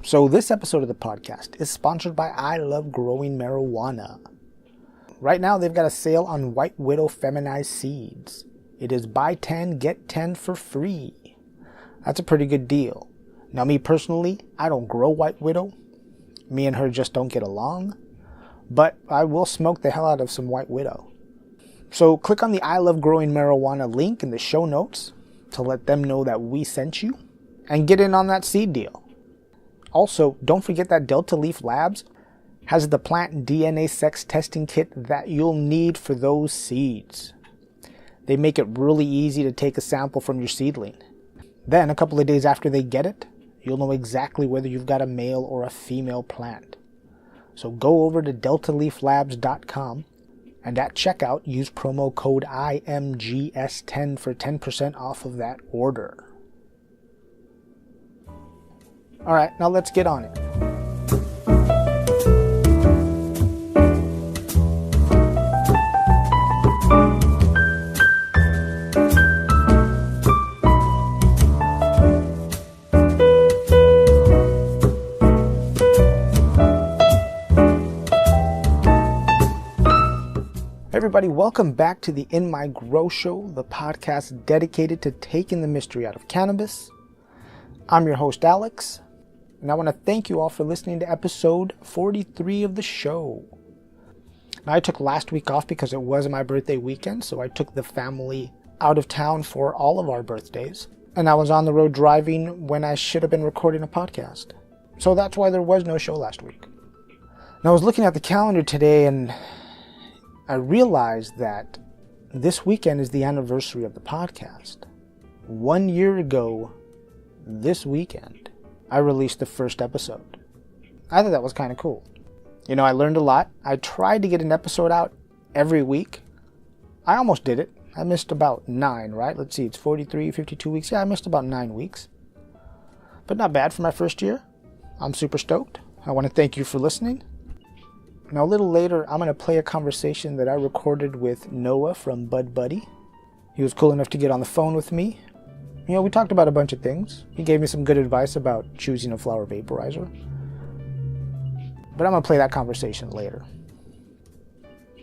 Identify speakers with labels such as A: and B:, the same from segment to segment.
A: So this episode of the podcast is sponsored by I Love Growing Marijuana. Right now they've got a sale on White Widow feminized seeds. It is buy 10, get 10 for free. That's a pretty good deal. Now me personally, I don't grow White Widow. Me and her just don't get along. But I will smoke the hell out of some White Widow. So click on the I Love Growing Marijuana link in the show notes to let them know that we sent you and get in on that seed deal. Also, don't forget that Delta Leaf Labs has the plant DNA sex testing kit that you'll need for those seeds. They make it really easy to take a sample from your seedling. Then, a couple of days after they get it, you'll know exactly whether you've got a male or a female plant. So go over to deltaleaflabs.com and at checkout use promo code IMGS10 for 10% off of that order. Alright, now let's get on it. Hey everybody, welcome back to the In My Grow Show, the podcast dedicated to taking the mystery out of cannabis. I'm your host, Alex. And I want to thank you all for listening to episode 43 of the show. Now, I took last week off because it was my birthday weekend, so I took the family out of town for all of our birthdays. And I was on the road driving when I should have been recording a podcast. So that's why there was no show last week. Now, I was looking at the calendar today and I realized that this weekend is the anniversary of the podcast. 1 year ago, this weekend, I released the first episode. I thought that was kind of cool. You know, I learned a lot. I tried to get an episode out every week. I almost did it. I missed about 9, right? Let's see, it's 43, 52 weeks. Yeah, I missed about 9 weeks. But not bad for my first year. I'm super stoked. I want to thank you for listening. Now, a little later, I'm going to play a conversation that I recorded with Noah from BudBuddy. He was cool enough to get on the phone with me. You know, we talked about a bunch of things. He gave me some good advice about choosing a flower vaporizer. But I'm going to play that conversation later.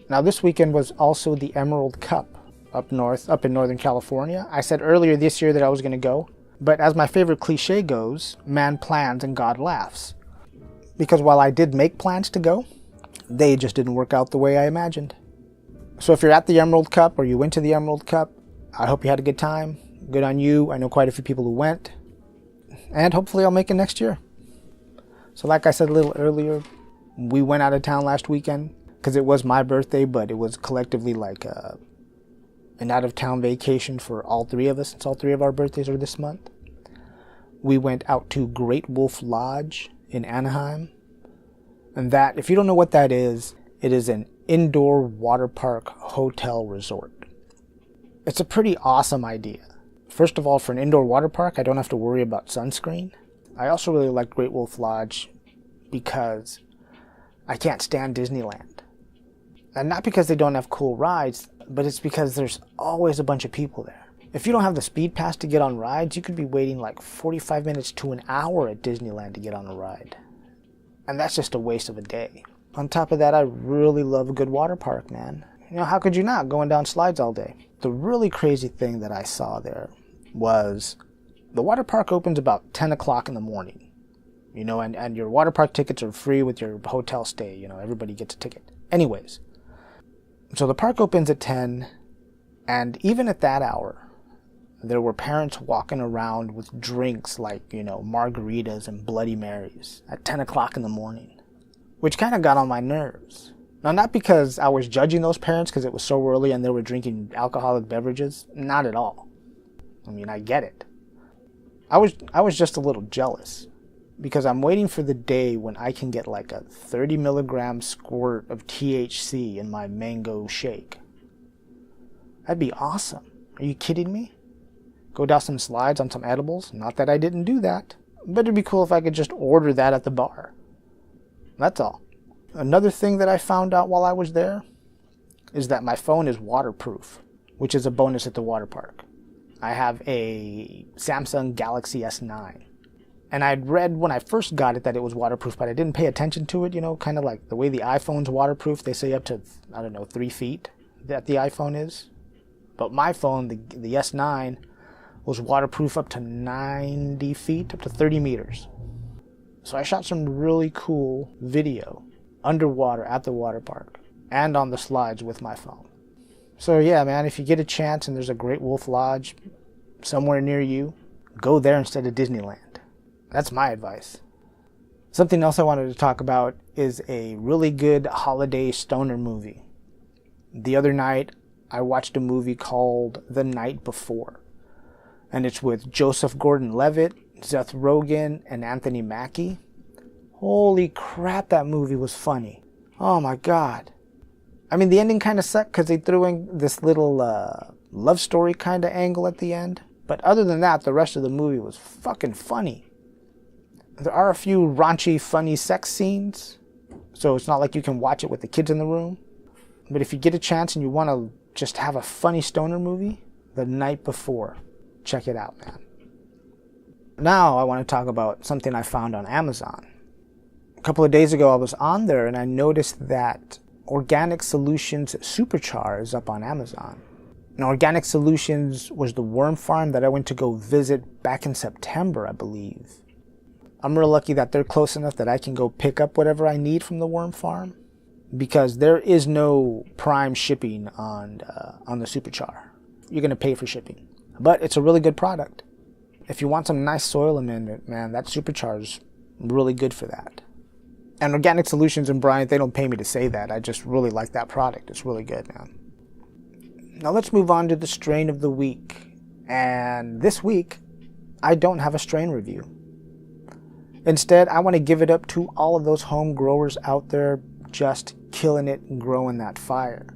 A: Now, this weekend was also the Emerald Cup up in Northern California. I said earlier this year that I was going to go. But as my favorite cliche goes, man plans and God laughs. Because while I did make plans to go, they just didn't work out the way I imagined. So if you're at the Emerald Cup or you went to the Emerald Cup, I hope you had a good time. Good on you. I know quite a few people who went. And hopefully I'll make it next year. So like I said a little earlier, we went out of town last weekend because it was my birthday, but it was collectively like an out-of-town vacation for all three of us since all three of our birthdays are this month. We went out to Great Wolf Lodge in Anaheim. And that, if you don't know what that is, it is an indoor water park hotel resort. It's a pretty awesome idea. First of all, for an indoor water park, I don't have to worry about sunscreen. I also really like Great Wolf Lodge because I can't stand Disneyland. And not because they don't have cool rides, but it's because there's always a bunch of people there. If you don't have the speed pass to get on rides, you could be waiting like 45 minutes to an hour at Disneyland to get on a ride. And that's just a waste of a day. On top of that, I really love a good water park, man. You know, how could you not, going down slides all day? The really crazy thing that I saw there was the water park opens about 10 o'clock in the morning. You know, and your water park tickets are free with your hotel stay. You know, everybody gets a ticket. Anyways, so the park opens at 10, and even at that hour, there were parents walking around with drinks like, you know, margaritas and Bloody Marys at 10 o'clock in the morning, which kind of got on my nerves. Now, not because I was judging those parents because it was so early and they were drinking alcoholic beverages. Not at all. I mean, I get it. I was just a little jealous because I'm waiting for the day when I can get like a 30 milligram squirt of THC in my mango shake. That'd be awesome. Are you kidding me? Go down some slides on some edibles. Not that I didn't do that, but it'd be cool if I could just order that at the bar. That's all. Another thing that I found out while I was there is that my phone is waterproof, which is a bonus at the water park. I have a Samsung Galaxy S9, And I'd read when I first got it that it was waterproof, but I didn't pay attention to it, kind of like the way the iPhone's waterproof. They say up to, 3 feet that the iPhone is. But my phone, the S9, was waterproof up to 90 feet, up to 30 meters. So I shot some really cool video underwater at the water park and on the slides with my phone. So yeah, man, if you get a chance and there's a Great Wolf Lodge somewhere near you, go there instead of Disneyland. That's my advice. Something else I wanted to talk about is a really good holiday stoner movie. The other night, I watched a movie called The Night Before. And it's with Joseph Gordon-Levitt, Seth Rogen, and Anthony Mackie. Holy crap, that movie was funny. Oh my God. I mean, the ending kind of sucked because they threw in this little love story kind of angle at the end. But other than that, the rest of the movie was fucking funny. There are a few raunchy, funny sex scenes, so it's not like you can watch it with the kids in the room. But if you get a chance and you want to just have a funny stoner movie, The Night Before, check it out, man. Now I want to talk about something I found on Amazon. A couple of days ago I was on there and I noticed that Organic Solutions Superchar is up on Amazon. And Organic Solutions was the worm farm that I went to go visit back in September, I believe. I'm real lucky that they're close enough that I can go pick up whatever I need from the worm farm, because there is no prime shipping on the Superchar. You're going to pay for shipping. But it's a really good product. If you want some nice soil amendment, man, that Superchar is really good for that. And Organic Solutions and Bryant, they don't pay me to say that. I just really like that product. It's really good, man. Now let's move on to the strain of the week. And this week, I don't have a strain review. Instead, I want to give it up to all of those home growers out there just killing it and growing that fire.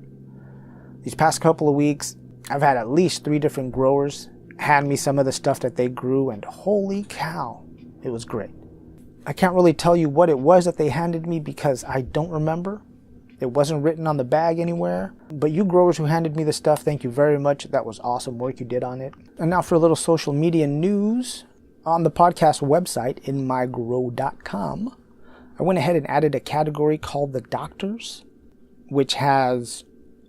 A: These past couple of weeks, I've had at least 3 different growers hand me some of the stuff that they grew, and holy cow, it was great. I can't really tell you what it was that they handed me because I don't remember. It wasn't written on the bag anywhere. But you growers who handed me the stuff, thank you very much. That was awesome work you did on it. And now for a little social media news. On the podcast website, inmygrow.com, I went ahead and added a category called The Doctors, which has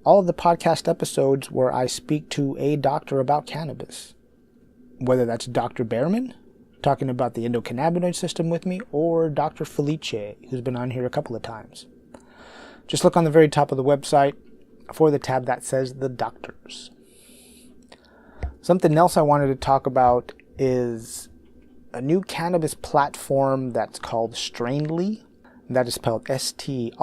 A: all of the podcast episodes where I speak to a doctor about cannabis. Whether that's Dr. Behrman, talking about the endocannabinoid system with me, or Dr. Felice, who's been on here a couple of times. Just look on the very top of the website for the tab that says The Doctors. Something else I wanted to talk about is a new cannabis platform that's called Strainly. That is spelled Strainly.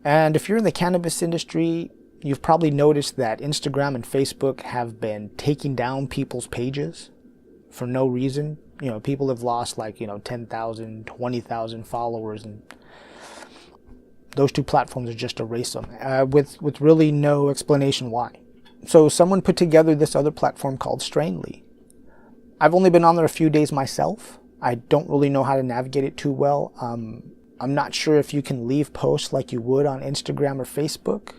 A: And if you're in the cannabis industry, you've probably noticed that Instagram and Facebook have been taking down people's pages for no reason. People have lost 10,000, 20,000 followers, and those two platforms are just erase them with really no explanation why. So someone put together this other platform called Strainly. I've only been on there a few days myself. I don't really know how to navigate it too well. I'm not sure if you can leave posts like you would on Instagram or Facebook.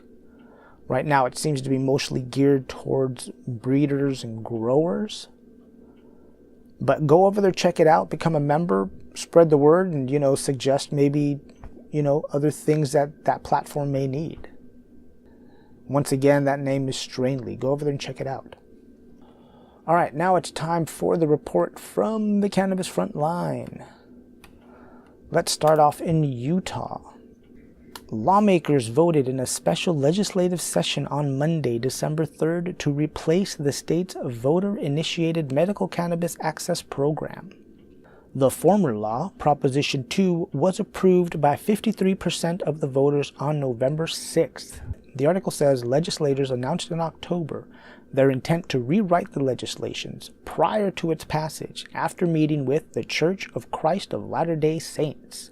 A: Right now it seems to be mostly geared towards breeders and growers. But go over there, check it out, become a member, spread the word, and suggest maybe other things that platform may need. Once again, that name is Strainly. Go over there and check it out. All right, now it's time for the report from the Cannabis Front Line. Let's start off in Utah. Lawmakers voted in a special legislative session on Monday, December 3rd, to replace the state's voter-initiated medical cannabis access program. The former law, Proposition 2, was approved by 53% of the voters on November 6th. The article says legislators announced in October their intent to rewrite the legislations prior to its passage after meeting with the Church of Christ of Latter-day Saints,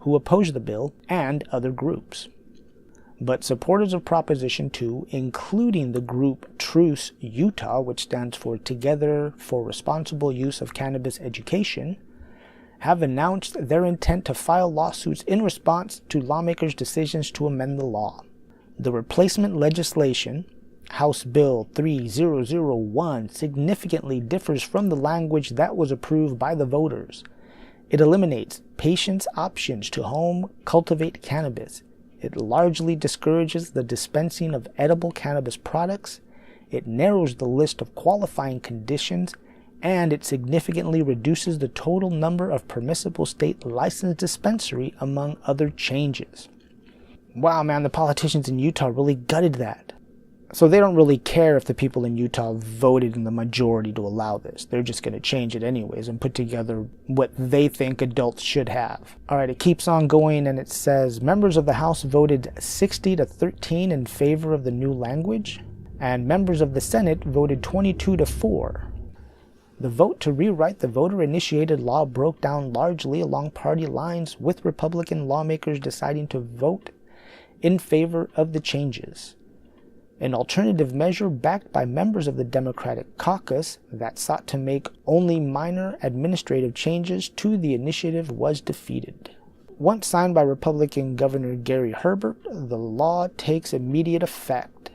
A: who opposed the bill, and other groups. But supporters of Proposition 2, including the group Truce Utah, which stands for Together for Responsible Use of Cannabis Education, have announced their intent to file lawsuits in response to lawmakers' decisions to amend the law. The replacement legislation House Bill 3001 significantly differs from the language that was approved by the voters. It eliminates patients' options to home cultivate cannabis. It largely discourages the dispensing of edible cannabis products. It narrows the list of qualifying conditions, and it significantly reduces the total number of permissible state licensed dispensary, among other changes. Wow, man, the politicians in Utah really gutted that. So they don't really care if the people in Utah voted in the majority to allow this. They're just going to change it anyways and put together what they think adults should have. Alright, it keeps on going and it says, members of the House voted 60-13 in favor of the new language, and members of the Senate voted 22-4. The vote to rewrite the voter-initiated law broke down largely along party lines, with Republican lawmakers deciding to vote in favor of the changes. An alternative measure backed by members of the Democratic caucus that sought to make only minor administrative changes to the initiative was defeated. Once signed by Republican Governor Gary Herbert, the law takes immediate effect.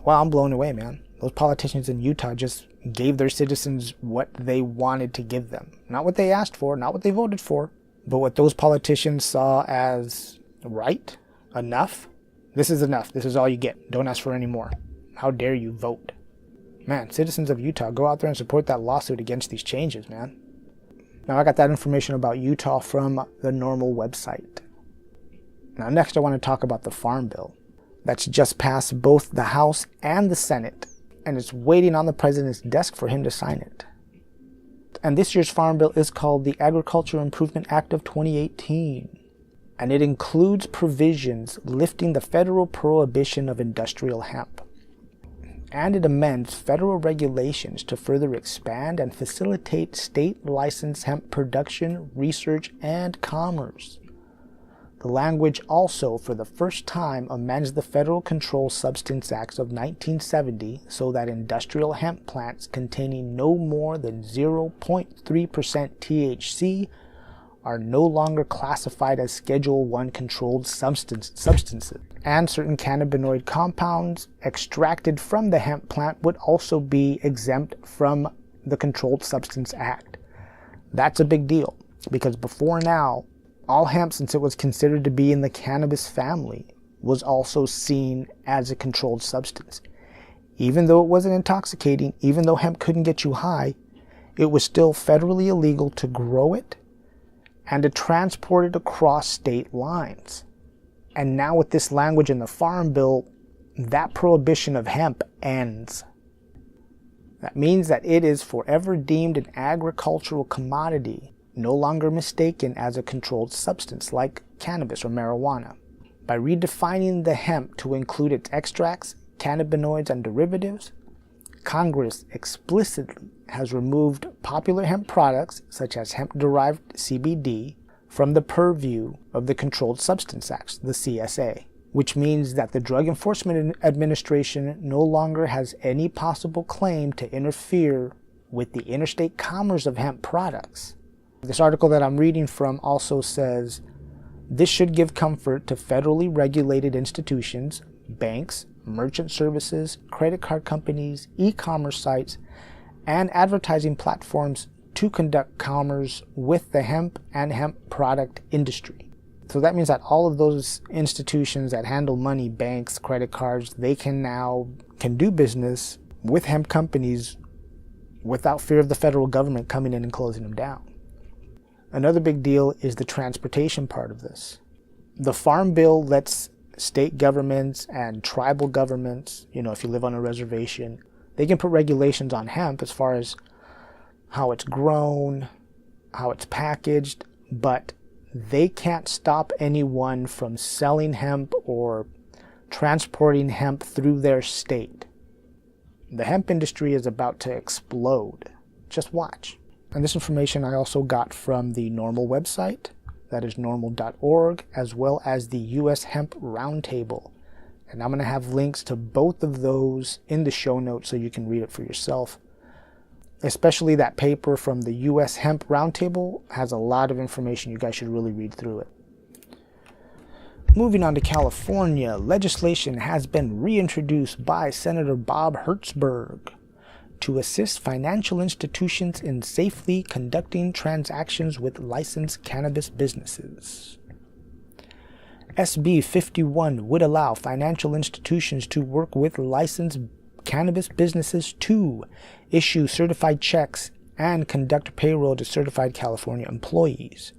A: Wow, I'm blown away, man. Those politicians in Utah just gave their citizens what they wanted to give them. Not what they asked for, not what they voted for, but what those politicians saw as right, enough. This is enough. This is all you get. Don't ask for any more. How dare you vote? Man, citizens of Utah, go out there and support that lawsuit against these changes, man. Now, I got that information about Utah from the normal website. Now, next I want to talk about the Farm Bill that's just passed both the House and the Senate, and it's waiting on the president's desk for him to sign it. And this year's Farm Bill is called the Agriculture Improvement Act of 2018. And it includes provisions lifting the federal prohibition of industrial hemp. And it amends federal regulations to further expand and facilitate state-licensed hemp production, research, and commerce. The language also, for the first time, amends the Federal Controlled Substance Acts of 1970 so that industrial hemp plants containing no more than 0.3% THC are no longer classified as Schedule I controlled substances, and certain cannabinoid compounds extracted from the hemp plant would also be exempt from the Controlled Substance Act. That's a big deal, because before now, all hemp, since it was considered to be in the cannabis family, was also seen as a controlled substance. Even though it wasn't intoxicating, even though hemp couldn't get you high, it was still federally illegal to grow it and to transport it across state lines. And now with this language in the Farm Bill, that prohibition of hemp ends. That means that it is forever deemed an agricultural commodity, no longer mistaken as a controlled substance like cannabis or marijuana. By redefining the hemp to include its extracts, cannabinoids, and derivatives, Congress explicitly has removed popular hemp products, such as hemp-derived CBD, from the purview of the Controlled Substance Acts, the CSA, which means that the Drug Enforcement Administration no longer has any possible claim to interfere with the interstate commerce of hemp products. This article that I'm reading from also says, this should give comfort to federally regulated institutions, banks, merchant services, credit card companies, e-commerce sites, and advertising platforms to conduct commerce with the hemp and hemp product industry. So that means that all of those institutions that handle money, banks, credit cards, they can do business with hemp companies without fear of the federal government coming in and closing them down. Another big deal is the transportation part of this. The Farm Bill lets state governments and tribal governments, if you live on a reservation, they can put regulations on hemp as far as how it's grown, how it's packaged, but they can't stop anyone from selling hemp or transporting hemp through their state. The hemp industry is about to explode. Just watch. And this information I also got from the NORML website, that is normal.org, as well as the U.S. Hemp Roundtable. And I'm going to have links to both of those in the show notes so you can read it for yourself. Especially that paper from the U.S. Hemp Roundtable has a lot of information. You guys should really read through it. Moving on to California, legislation has been reintroduced by Senator Bob Hertzberg to assist financial institutions in safely conducting transactions with licensed cannabis businesses. SB 51 would allow financial institutions to work with licensed cannabis businesses to issue certified checks and conduct payroll to certified California employees,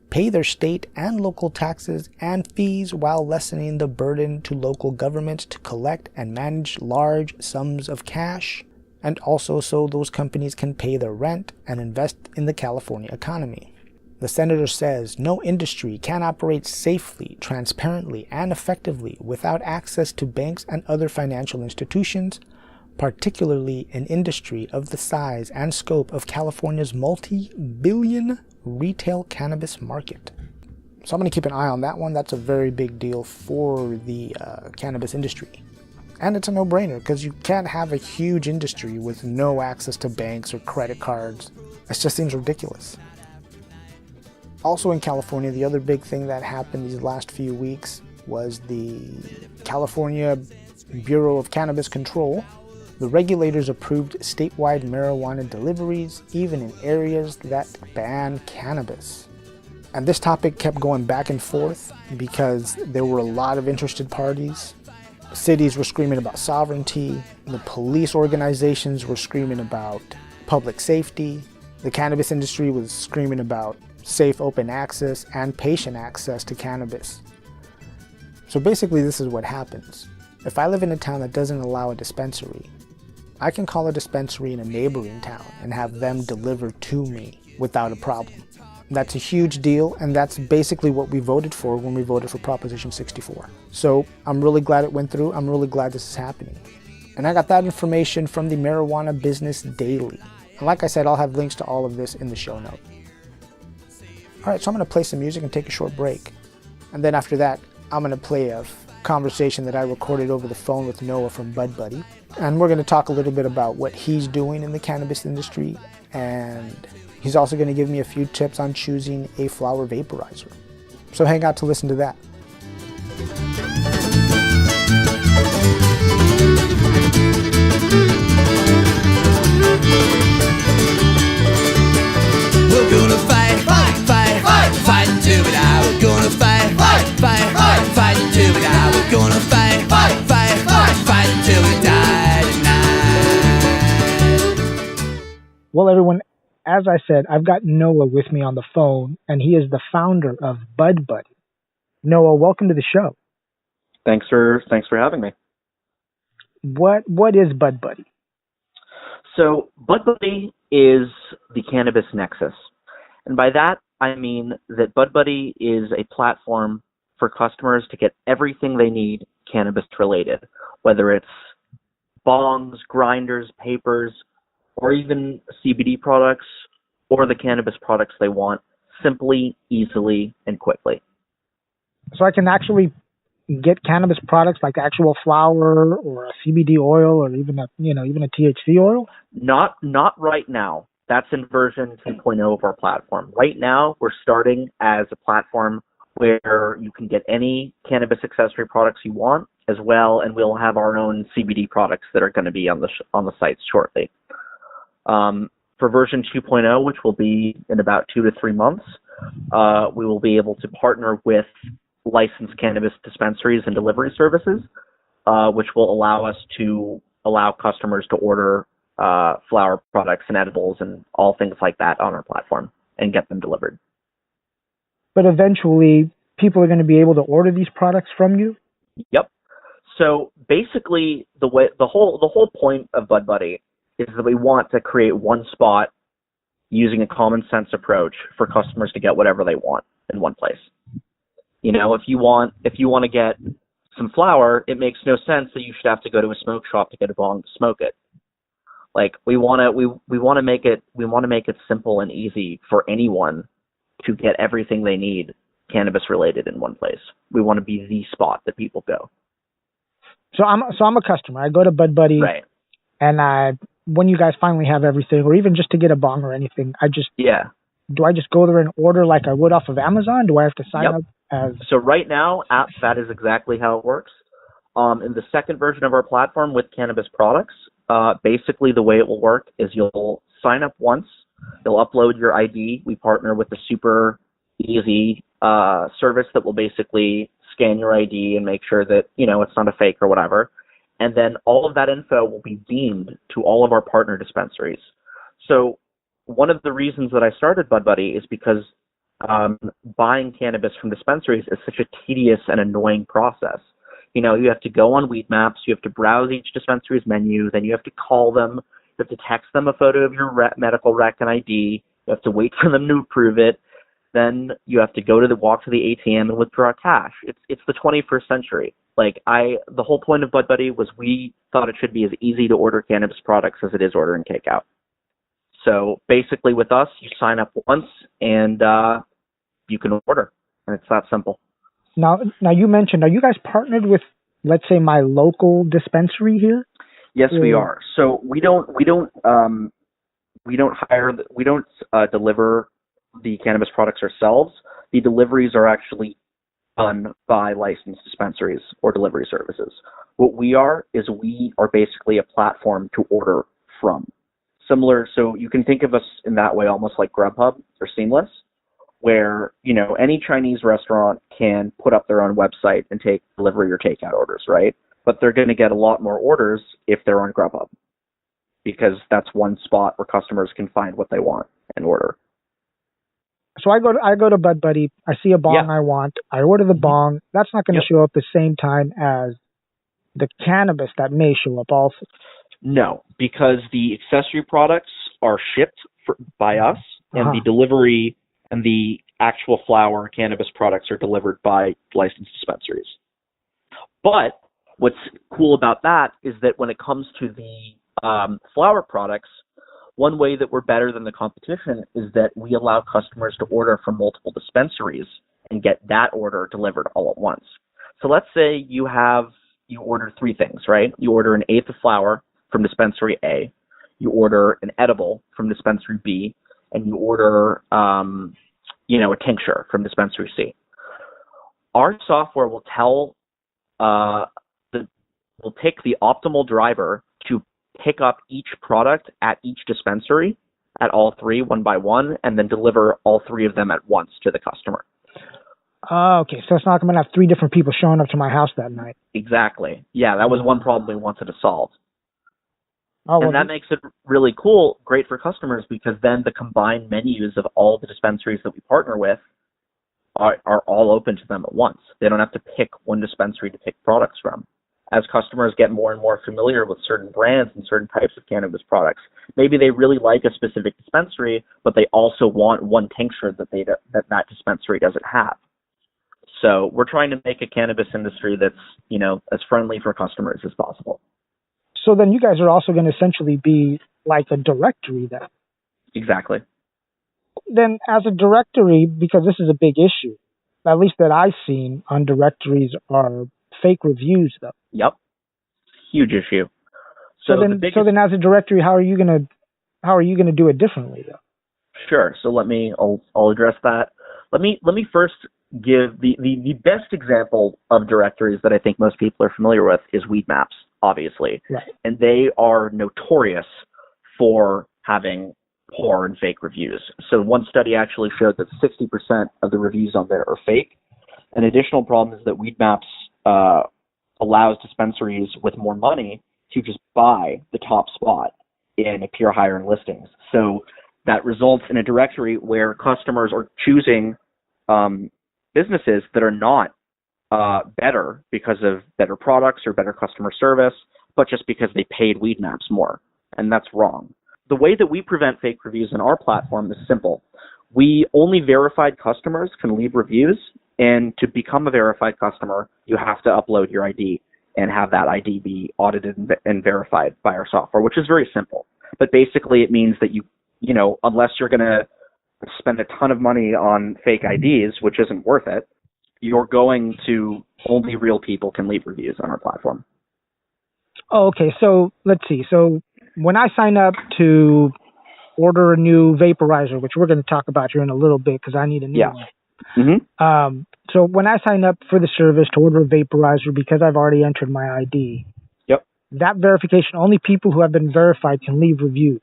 A: pay their state and local taxes and fees while lessening the burden to local governments to collect and manage large sums of cash, and also so those companies can pay their rent and invest in the California economy. The senator says no industry can operate safely, transparently, and effectively without access to banks and other financial institutions, particularly an industry of the size and scope of California's multi-billion retail cannabis market. So I'm going to keep an eye on that one. That's a very big deal for the cannabis industry. And it's a no-brainer because you can't have a huge industry with no access to banks or credit cards. It just seems ridiculous. Also in California, the other big thing that happened these last few weeks was the California Bureau of Cannabis Control. The regulators approved statewide marijuana deliveries, even in areas that ban cannabis. And this topic kept going back and forth because there were a lot of interested parties. Cities were screaming about sovereignty. The police organizations were screaming about public safety. The cannabis industry was screaming about safe open access and patient access to cannabis. So basically this is what happens. If I live in a town that doesn't allow a dispensary, I can call a dispensary in a neighboring town and have them delivered to me without a problem. That's a huge deal, and that's basically what we voted for when we voted for Proposition 64. So I'm really glad it went through. I'm really glad this is happening. And I got that information from the Marijuana Business Daily. And like I said, I'll have links to all of this in the show note. All right, so I'm going to play some music and take a short break. And then after that, I'm going to play a conversation that I recorded over the phone with Noah from BudBuddy. And we're going to talk a little bit about what he's doing in the cannabis industry, and he's also going to give me a few tips on choosing a flower vaporizer. So hang out to listen to that.
B: We're gonna fight, fight, fight, fight, fight until we die. We're gonna fight, fight, fight, fight, fight until we die. We're gonna fight, fight, fight, fight, fight until we die tonight.
A: Well, everyone, as I said, I've got Noah with me on the phone, and he is the founder of BudBuddy. Noah, welcome to the show.
C: Thanks for having me.
A: What is BudBuddy?
C: So BudBuddy is the cannabis nexus. And by that, I mean that BudBuddy is a platform for customers to get everything they need cannabis related, whether it's bongs, grinders, papers, or even CBD products, or the cannabis products they want, simply, easily, and quickly.
A: So I can actually get cannabis products like actual flower or a CBD oil or even a THC oil?
C: Not right now. That's in version 2.0 of our platform. Right now, we're starting as a platform where you can get any cannabis accessory products you want as well, and we'll have our own CBD products that are going to be on the site shortly. For version 2.0, which will be in about 2 to 3 months, we will be able to partner with licensed cannabis dispensaries and delivery services, which will allow us to allow customers to order flower products and edibles and all things like that on our platform and get them delivered.
A: But eventually, people are going to be able to order these products from you?
C: Yep. So basically, the whole point of BudBuddy is that we want to create one spot using a common sense approach for customers to get whatever they want in one place. You know, if you want to get some flower, it makes no sense that you should have to go to a smoke shop to get a bong to smoke it. Like we want to make it simple and easy for anyone to get everything they need cannabis related in one place. We want to be the spot that people go.
A: So I'm a customer. I go to BudBuddy,
C: right,
A: and when you guys finally have everything, or even just to get a bong or anything, do I just go there and order like I would off of Amazon? Do I have to sign up
C: So right now, that is exactly how it works. In the second version of our platform with cannabis products, basically the way it will work is you'll sign up once, you'll upload your ID. We partner with a super easy service that will basically scan your ID and make sure that, it's not a fake or whatever. And then all of that info will be beamed to all of our partner dispensaries. So one of the reasons that I started BudBuddy is because buying cannabis from dispensaries is such a tedious and annoying process. You have to go on Weed Maps, you have to browse each dispensary's menu, then you have to call them, you have to text them a photo of your medical rec and ID, you have to wait for them to approve it, then you have to walk to the ATM and withdraw cash. It's the 21st century. The whole point of BudBuddy was we thought it should be as easy to order cannabis products as it is ordering takeout. So basically with us, you sign up once and you can order, and it's that simple.
A: Now you mentioned, are you guys partnered with, let's say, my local dispensary here?
C: Yes, we are. So we don't deliver the cannabis products ourselves. The deliveries are actually done by licensed dispensaries or delivery services. What we are basically a platform to order from. Similar, so you can think of us in that way, almost like Grubhub or Seamless, where, any Chinese restaurant can put up their own website and take delivery or takeout orders, right? But they're going to get a lot more orders if they're on Grubhub, because that's one spot where customers can find what they want and order.
A: So I go to BudBuddy, I see a bong I want, I order the bong. That's not going to show up the same time as the cannabis that may show up also.
C: No, because the accessory products are shipped by us, and the delivery and the actual flower cannabis products are delivered by licensed dispensaries. But what's cool about that is that when it comes to the flower products, one way that we're better than the competition is that we allow customers to order from multiple dispensaries and get that order delivered all at once. So let's say you order three things, right? You order an eighth of flower from dispensary A, you order an edible from dispensary B, and you order, a tincture from dispensary C. Our software will will pick the optimal driver to pick up each product at each dispensary, at all three, one by one, and then deliver all three of them at once to the customer.
A: Okay, so it's not going to have three different people showing up to my house that night.
C: Exactly. Yeah, that was one problem we wanted to solve.
A: Oh,
C: and that makes it really cool, great for customers, because then the combined menus of all the dispensaries that we partner with are all open to them at once. They don't have to pick one dispensary to pick products from. As customers get more and more familiar with certain brands and certain types of cannabis products, maybe they really like a specific dispensary, but they also want one tincture that dispensary doesn't have. So we're trying to make a cannabis industry that's, as friendly for customers as possible.
A: So then you guys are also going to essentially be like a directory then.
C: Exactly.
A: Then as a directory, because this is a big issue, at least that I've seen on directories, are fake reviews though.
C: Yep. Huge issue.
A: So then as a directory, how are you going to do it differently though?
C: Sure. So I'll address that. Let me first give the best example of directories that I think most people are familiar with is Weed Maps, obviously.
A: Right.
C: And they are notorious for having poor and fake reviews. So one study actually showed that 60% of the reviews on there are fake. An additional problem is that Weed Maps allows dispensaries with more money to just buy the top spot and appear higher in listings. So that results in a directory where customers are choosing businesses that are not better because of better products or better customer service, but just because they paid Weed Maps more. And that's wrong. The way that we prevent fake reviews on our platform is simple. We only verified customers can leave reviews, and to become a verified customer, you have to upload your ID and have that ID be audited and verified by our software, which is very simple. But basically it means that you unless you're going to spend a ton of money on fake IDs, which isn't worth it, you're going to only real people can leave reviews on our platform.
A: Oh, okay. So let's see. So when I sign up to order a new vaporizer, which we're going to talk about here in a little bit because I need a new one.
C: Mm-hmm.
A: So when I sign up for the service to order a vaporizer because I've already entered my ID,
C: Yep.
A: that verification, only people who have been verified can leave reviews.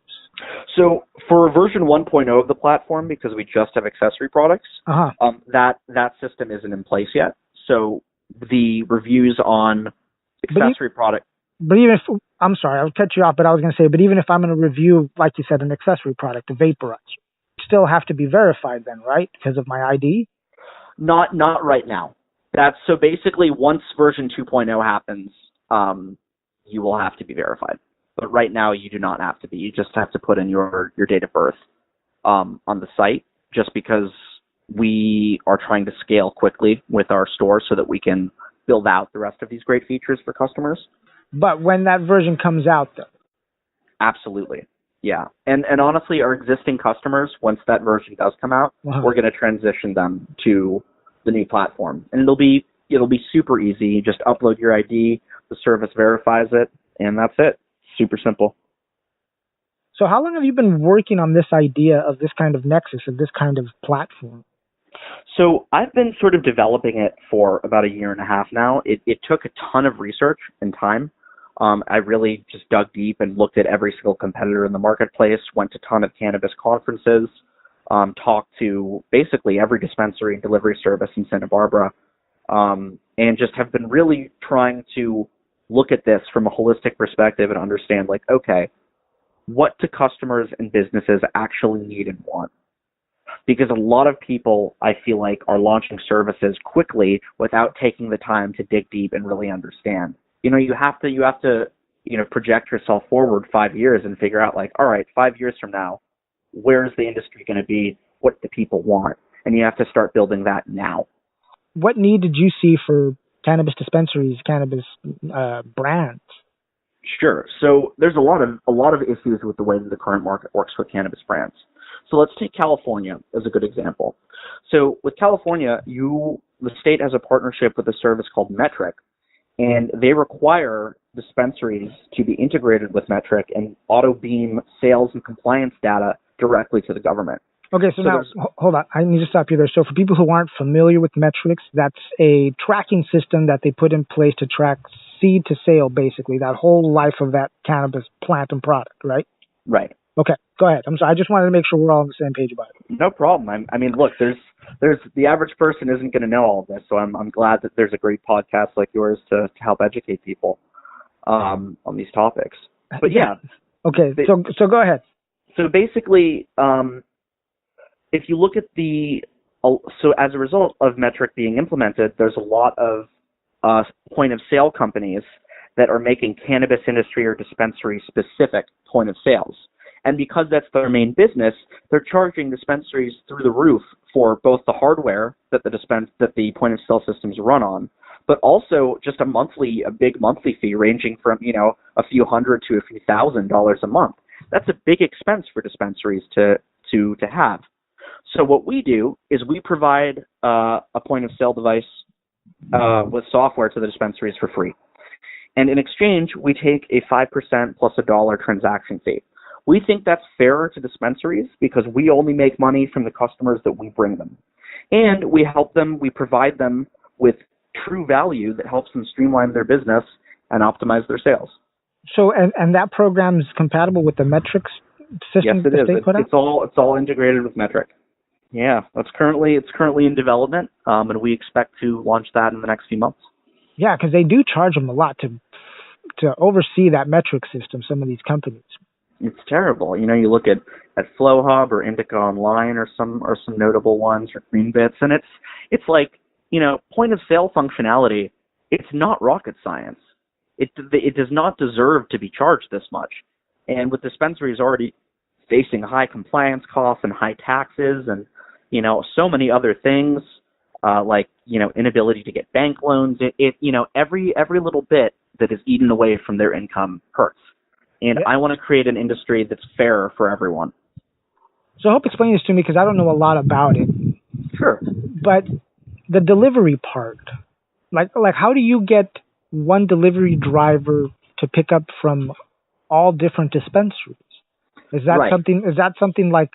C: So for version 1.0 of the platform, because we just have accessory products, that system isn't in place yet. So the reviews on accessory product.
A: But even if, I'm sorry, I'll cut you off, but I was going to say, but even if I'm going to review, like you said, an accessory product, a vaporizer, still have to be verified then, right? Because of my ID?
C: Not right now. That's so basically once version 2.0 happens, you will have to be verified. But right now you do not have to be. You just have to put in your date of birth on the site, just because we are trying to scale quickly with our store so that we can build out the rest of these great features for customers.
A: But when that version comes out, though?
C: Absolutely. Yeah. And honestly, our existing customers, once that version does come out, we're going to transition them to the new platform. And it'll be super easy. You just upload your ID, the service verifies it, and that's it. Super simple.
A: So how long have you been working on this idea of this kind of nexus, of this kind of platform?
C: So I've been sort of developing it for about a year and a half now. It took a ton of research and time. I really just dug deep and looked at every single competitor in the marketplace, went to a ton of cannabis conferences, talked to basically every dispensary and delivery service in Santa Barbara, and just have been really trying to look at this from a holistic perspective and understand, like, okay, what do customers and businesses actually need and want? Because a lot of people, I feel like, are launching services quickly without taking the time to dig deep and really understand. You have to project yourself forward 5 years and figure out, like, all right, 5 years from now, where is the industry going to be? What do people want? And you have to start building that now.
A: What need did you see for cannabis dispensaries, cannabis brands?
C: Sure. So there's a lot of issues with the way that the current market works with cannabis brands. So let's take California as a good example. So with California, the state has a partnership with a service called Metric, and they require dispensaries to be integrated with Metric and auto beam sales and compliance data directly to the government.
A: Okay, so now, hold on. I need to stop you there. So for people who aren't familiar with Metrics, that's a tracking system that they put in place to track seed to sale, basically, that whole life of that cannabis plant and product, right?
C: Right.
A: Okay, go ahead. I'm sorry. I just wanted to make sure we're all on the same page about it.
C: No problem. I mean, look, there's the average person isn't going to know all of this, so I'm glad that there's a great podcast like yours to help educate people on these topics. But yeah.
A: Okay, so go ahead.
C: So basically, if you look at so as a result of Metric being implemented, there's a lot of point of sale companies that are making cannabis industry or dispensary specific point of sales. And because that's their main business, they're charging dispensaries through the roof for both the hardware that the point of sale systems run on, but also just a big monthly fee ranging from, a few $100 to a few $1,000 a month. That's a big expense for dispensaries to have. So what we do is we provide a point of sale device with software to the dispensaries for free. And in exchange, we take a 5% plus $1 transaction fee. We think that's fairer to dispensaries because we only make money from the customers that we bring them. And we provide them with true value that helps them streamline their business and optimize their sales.
A: So, and that program is compatible with the Metrics system?
C: Yes, it is. It's all integrated with Metric. Yeah, it's currently in development, and we expect to launch that in the next few months.
A: Yeah, because they do charge them a lot to oversee that Metric system, some of these companies.
C: It's terrible. You look at FlowHub or Indica Online or some notable ones, or Greenbits, and it's like, point of sale functionality. It's not rocket science. It does not deserve to be charged this much. And with dispensaries already facing high compliance costs and high taxes and so many other things, like inability to get bank loans, every little bit that is eaten away from their income hurts. And I want to create an industry that's fair for everyone.
A: So help explain this to me because I don't know a lot about it.
C: Sure. But
A: the delivery part, like how do you get one delivery driver to pick up from all different dispensaries? Is that
C: right.
A: something like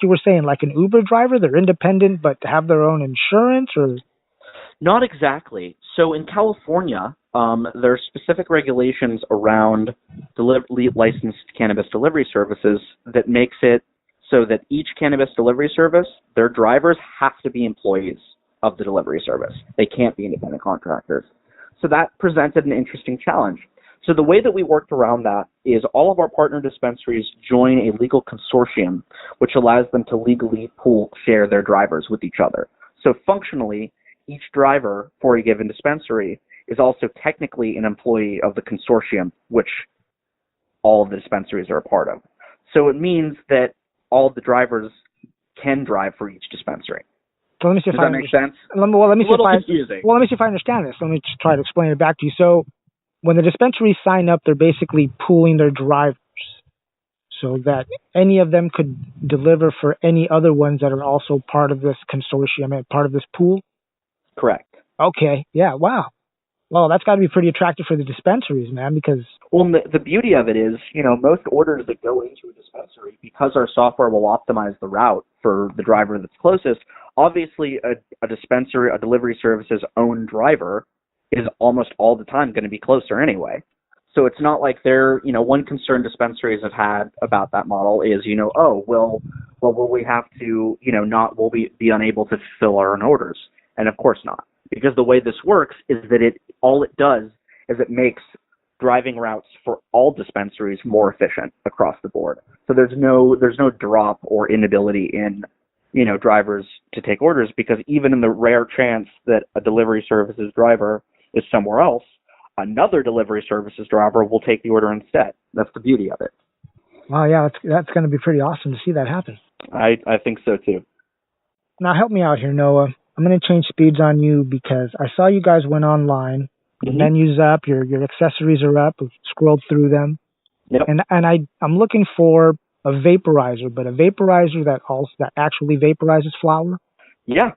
A: you were saying, like an Uber driver? They're independent but have their own insurance, or?
C: Not exactly. So in California, there are specific regulations around licensed cannabis delivery services that makes it so that each cannabis delivery service, their drivers have to be employees of the delivery service. They can't be independent contractors. So that presented an interesting challenge. So the way that we worked around that is all of our partner dispensaries join a legal consortium, which allows them to legally share their drivers with each other. So functionally, each driver for a given dispensary is also technically an employee of the consortium, which all of the dispensaries are a part of. So it means that all of the drivers can drive for each dispensary.
A: So let me see if
C: Does that make sense?
A: Let me see if I understand this. Let me just try to explain it back to you. So when the dispensaries sign up, they're basically pooling their drivers so that any of them could deliver for any other ones that are also part of this consortium and part of this pool?
C: Correct.
A: Okay. Yeah. Wow. Well, that's got to be pretty attractive for the dispensaries, man, because...
C: Well, the beauty of it is, most orders that go into a dispensary, because our software will optimize the route for the driver that's closest, obviously a dispensary, a delivery service's own driver is almost all the time going to be closer anyway. So it's not like one concern dispensaries have had about that model is, will we have to, will we be unable to fulfill our own orders? And of course not. Because the way this works is that all it does is it makes driving routes for all dispensaries more efficient across the board. So there's no drop or inability in, drivers to take orders, because even in the rare chance that a delivery services driver is somewhere else, another delivery services driver will take the order instead. That's the beauty of it.
A: Wow, yeah, that's going to be pretty awesome to see that happen.
C: I think so too.
A: Now help me out here, Noah. I'm going to change speeds on you because I saw you guys went online. The menu's up, your accessories are up. I've scrolled through them.
C: Yep.
A: And I'm looking for a vaporizer, but a vaporizer that actually vaporizes flower.
C: Yeah.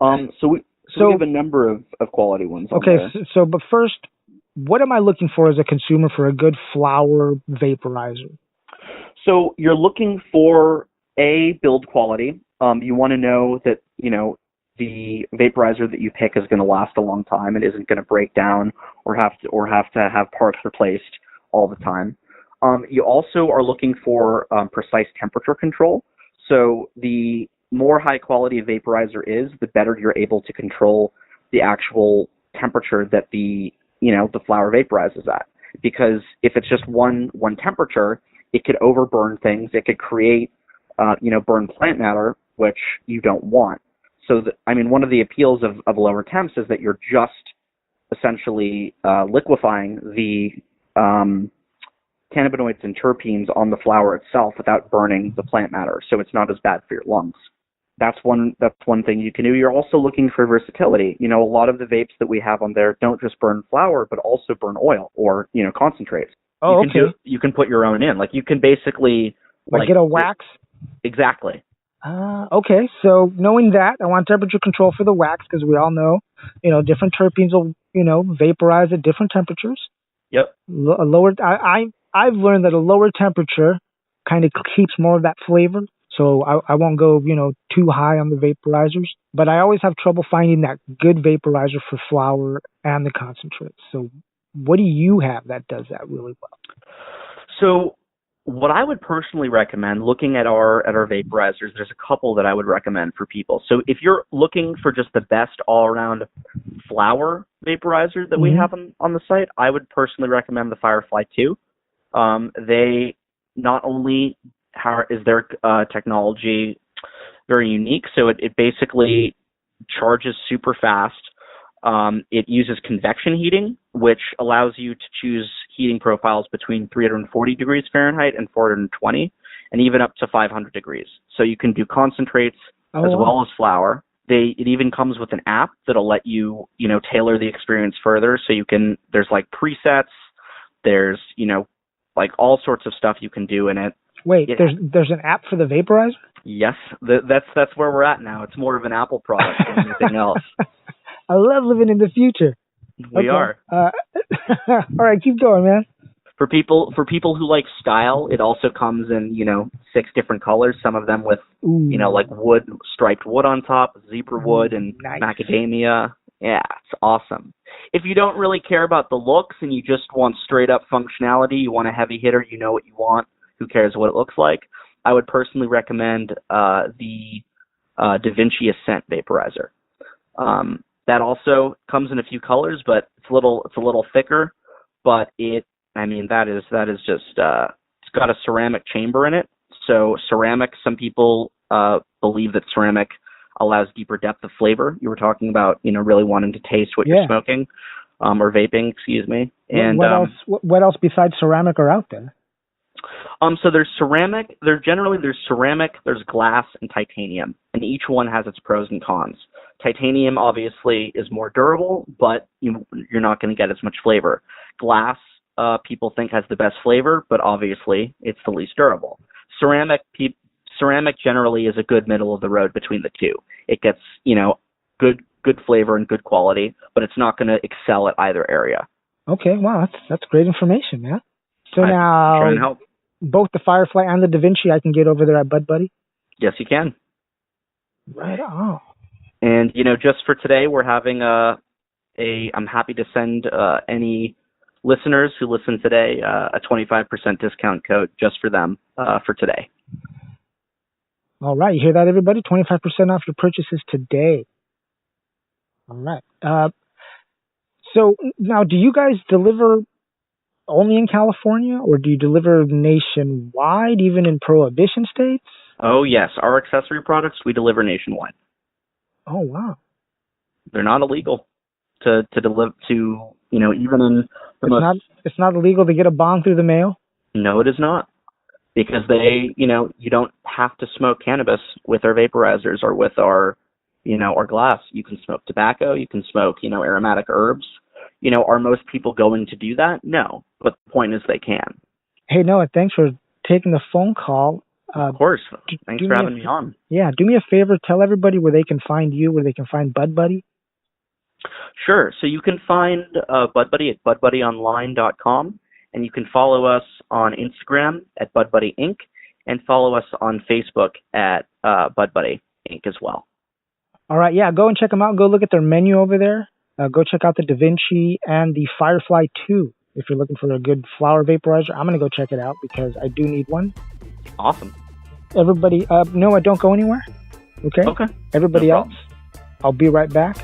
C: So we have a number of quality ones.
A: Okay. But first, what am I looking for as a consumer for a good flower vaporizer?
C: So you're looking for build quality. You want to know that, the vaporizer that you pick is going to last a long time. It isn't going to break down or have to have parts replaced all the time. You also are looking for precise temperature control. So the more high quality a vaporizer is, the better you're able to control the actual temperature that the flower vaporizes at. Because if it's just one temperature, it could overburn things. It could create burn plant matter, which you don't want. So, one of the appeals of lower temps is that you're just essentially liquefying the cannabinoids and terpenes on the flower itself without burning the plant matter, so it's not as bad for your lungs. That's one thing you can do. You're also looking for versatility. A lot of the vapes that we have on there don't just burn flower, but also burn oil or concentrates.
A: Oh,
C: You can put your own in. Like you can basically
A: get a wax.
C: Exactly.
A: Okay, so knowing that, I want temperature control for the wax because we all know, different terpenes will, vaporize at different temperatures.
C: Yep.
A: I've learned that a lower temperature kind of keeps more of that flavor, so I won't go, too high on the vaporizers. But I always have trouble finding that good vaporizer for flower and the concentrates. So what do you have that does that really well?
C: So what I would personally recommend, looking at our vaporizers, there's a couple that I would recommend for people. So if you're looking for just the best all-around flower vaporizer that we have on the site, I would personally recommend the Firefly 2. They not only is their technology very unique, so it basically charges super fast. It uses convection heating, which allows you to choose heating profiles between 340 degrees Fahrenheit and 420, and even up to 500 degrees. So you can do concentrates as well as flower. It even comes with an app that'll let you, tailor the experience further. So there's like presets, there's, all sorts of stuff you can do in it.
A: Wait, there's an app for the vaporizer?
C: Yes, that's where we're at now. It's more of an Apple product than anything else.
A: I love living in the future.
C: We are.
A: All right, keep going, man.
C: For people who like style, it also comes in, 6 different colors. Some of them with, like striped wood on top, zebra wood, and macadamia. Yeah, it's awesome. If you don't really care about the looks and you just want straight up functionality, you want a heavy hitter, you know what you want, who cares what it looks like, I would personally recommend the DaVinci Ascent vaporizer. That also comes in a few colors, but it's a little thicker. But that is just it's got a ceramic chamber in it. So ceramic, some people believe that ceramic allows deeper depth of flavor. You were talking about, really wanting to taste what you're smoking, or vaping, excuse me. And
A: what else besides ceramic are out there?
C: So there's ceramic. There's ceramic, there's glass, and titanium, and each one has its pros and cons. Titanium obviously is more durable, but you're not going to get as much flavor. Glass, people think has the best flavor, but obviously it's the least durable. Ceramic generally is a good middle of the road between the two. It gets, good flavor and good quality, but it's not going to excel at either area.
A: Okay, wow, that's great information, man. So
C: I'm
A: now,
C: trying to help.
A: Both the Firefly and the DaVinci I can get over there at BudBuddy?
C: Yes, you can.
A: Right on.
C: And, just for today, we're having I'm happy to send any listeners who listen today a 25% discount code just for them for today.
A: All right. You hear that, everybody? 25% off your purchases today. All right. So now, do you guys deliver only in California, or do you deliver nationwide, even in prohibition states?
C: Oh, yes. Our accessory products, we deliver nationwide.
A: Oh, wow.
C: They're not illegal to deliver to, even in the
A: It's not illegal to get a bong through the mail?
C: No, it is not. Because you don't have to smoke cannabis with our vaporizers or with our glass. You can smoke tobacco. You can smoke, aromatic herbs. Are most people going to do that? No. But the point is they can. Hey,
A: Noah, thanks for taking the phone call.
C: Of course. Thanks for having me on.
A: Yeah. Do me a favor. Tell everybody where they can find you, where they can find BudBuddy.
C: Sure. So you can find BudBuddy at budbuddyonline.com. And you can follow us on Instagram at BudBuddy Inc. and follow us on Facebook at BudBuddy Inc. as well. All
A: right, yeah, go and check them out. Go look at their menu over there. Go check out the DaVinci and the Firefly 2 if you're looking for a good flower vaporizer. I'm going to go check it out because I do need one.
C: Awesome.
A: Everybody, Noah, don't go anywhere. Okay?
C: Okay.
A: Everybody
C: No
A: else, I'll be right back.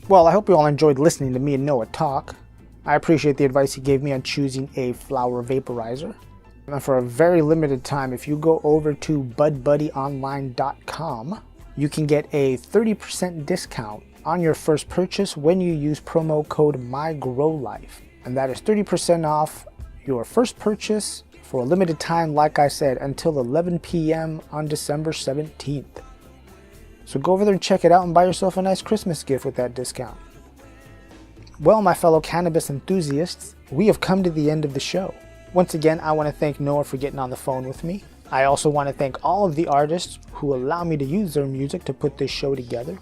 A: Well, I hope you all enjoyed listening to me and Noah talk. I appreciate the advice he gave me on choosing a flower vaporizer. And for a very limited time, if you go over to budbuddyonline.com, you can get a 30% discount on your first purchase when you use promo code MyGrowLife. And that is 30% off your first purchase for a limited time, like I said, until 11 p.m. on December 17th. So go over there and check it out and buy yourself a nice Christmas gift with that discount. Well, my fellow cannabis enthusiasts, we have come to the end of the show. Once again, I want to thank Noah for getting on the phone with me. I also want to thank all of the artists who allow me to use their music to put this show together.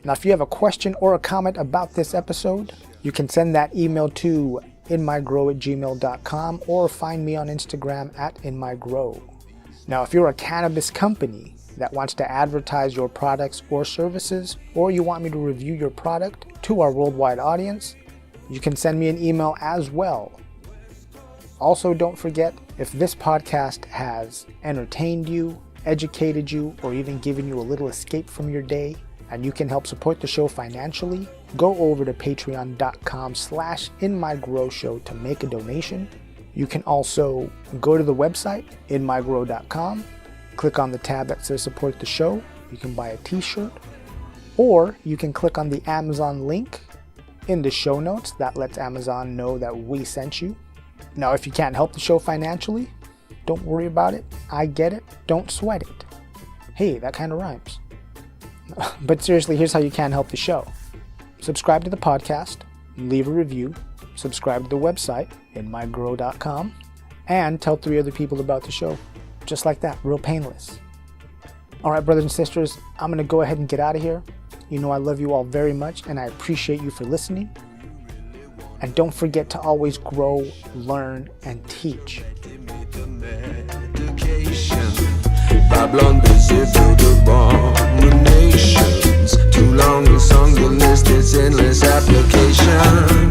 A: Now, if you have a question or a comment about this episode, you can send that email to inmygrow@gmail.com or find me on Instagram at inmygrow. Now, if you're a cannabis company that wants to advertise your products or services, or you want me to review your product to our worldwide audience, you can send me an email as well. Also, don't forget, if this podcast has entertained you, educated you, or even given you a little escape from your day, and you can help support the show financially, go over to patreon.com/inmygrowshow to make a donation. You can also go to the website, inmygrow.com, click on the tab that says support the show. You can buy a t-shirt, or you can click on the Amazon link in the show notes. That lets Amazon know that we sent you. Now, if you can't help the show financially, don't worry about it. I get it. Don't sweat it. Hey, that kind of rhymes. But seriously, here's how you can help the show. Subscribe to the podcast, leave a review, subscribe to the website, inmygrow.com, and tell 3 other people about the show. Just like that, real painless. All right, brothers and sisters, I'm going to go ahead and get out of here. You know I love you all very much, and I appreciate you for listening. And don't forget to always grow, learn, and teach.
D: Babylon busy build abominations. Too long it's on the list, it's endless application.